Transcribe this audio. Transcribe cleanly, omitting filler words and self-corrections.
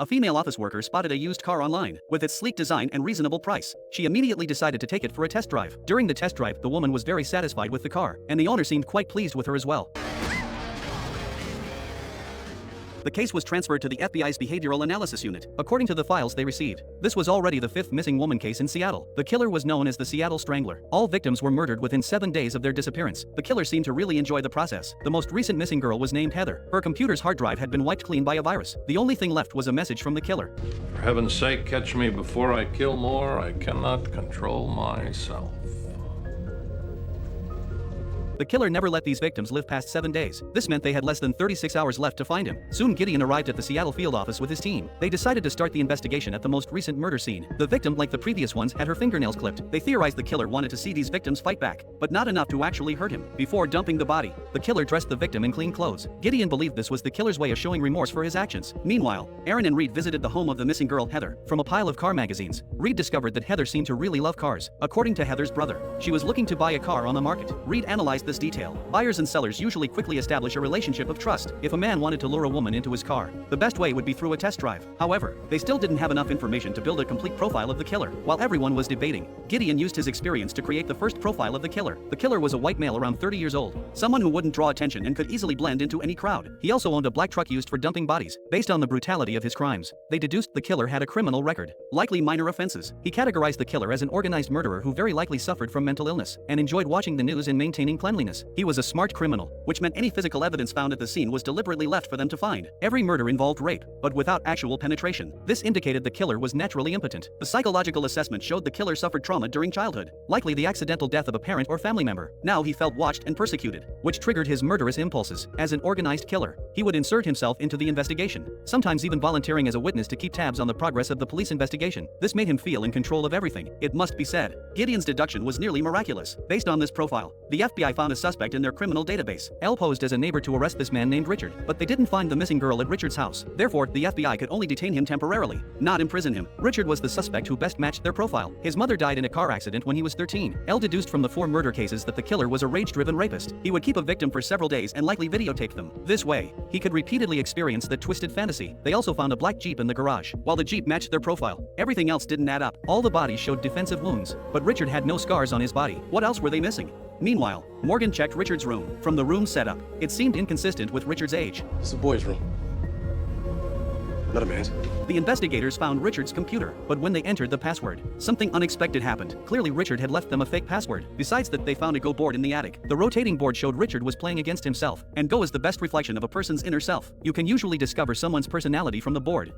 A female office worker spotted a used car online with its sleek design and reasonable price. She immediately decided to take it for a test drive. During the test drive, the woman was very satisfied with the car, and the owner seemed quite pleased with her as well. The case was transferred to the FBI's Behavioral Analysis Unit, according to the files they received. This was already the fifth missing woman case in Seattle. The killer was known as the Seattle Strangler. All victims were murdered within 7 days of their disappearance. The killer seemed to really enjoy the process. The most recent missing girl was named Heather. Her computer's hard drive had been wiped clean by a virus. The only thing left was a message from the killer. For heaven's sake, catch me before I kill more. I cannot control myself. The killer never let these victims live past 7 days. This meant they had less than 36 hours left to find him. Soon Gideon arrived at the Seattle field office with his team. They decided to start the investigation at the most recent murder scene. The victim, like the previous ones, had her fingernails clipped. They theorized the killer wanted to see these victims fight back, but not enough to actually hurt him. Before dumping the body, the killer dressed the victim in clean clothes. Gideon believed this was the killer's way of showing remorse for his actions. Meanwhile, Aaron and Reed visited the home of the missing girl, Heather. From a pile of car magazines, Reed discovered that Heather seemed to really love cars. According to Heather's brother, she was looking to buy a car on the market. Reed analyzed this detail. Buyers and sellers usually quickly establish a relationship of trust. If a man wanted to lure a woman into his car, the best way would be through a test drive. However, they still didn't have enough information to build a complete profile of the killer. While everyone was debating, Gideon used his experience to create the first profile of the killer. The killer was a white male around 30 years old, someone who wouldn't draw attention and could easily blend into any crowd. He also owned a black truck used for dumping bodies. Based on the brutality of his crimes, they deduced the killer had a criminal record, likely minor offenses. He categorized the killer as an organized murderer who very likely suffered from mental illness and enjoyed watching the news and maintaining cleanliness. He was a smart criminal, which meant any physical evidence found at the scene was deliberately left for them to find. Every murder involved rape, but without actual penetration. This indicated the killer was naturally impotent. The psychological assessment showed the killer suffered trauma during childhood, likely the accidental death of a parent or family member. Now he felt watched and persecuted, which triggered his murderous impulses. As an organized killer, he would insert himself into the investigation, sometimes even volunteering as a witness to keep tabs on the progress of the police investigation. This made him feel in control of everything. It must be said, Gideon's deduction was nearly miraculous. Based on this profile, the FBI found a suspect in their criminal database. Elle posed as a neighbor to arrest this man named Richard, but they didn't find the missing girl at Richard's house. Therefore, the FBI could only detain him temporarily, not imprison him. Richard was the suspect who best matched their profile. His mother died in a car accident when he was 13. Elle deduced from the 4 murder cases that the killer was a rage-driven rapist. He would keep a victim for several days and likely videotape them. This way, he could repeatedly experience the twisted fantasy. They also found a black Jeep in the garage. While the Jeep matched their profile, everything else didn't add up. All the bodies showed defensive wounds, but Richard had no scars on his body. What else were they missing? Meanwhile, Morgan checked Richard's room. From the room setup, it seemed inconsistent with Richard's age. It's a boy's room, not a man's. The investigators found Richard's computer, but when they entered the password, something unexpected happened. Clearly Richard had left them a fake password. Besides that, they found a Go board in the attic. The rotating board showed Richard was playing against himself, and Go is the best reflection of a person's inner self. You can usually discover someone's personality from the board.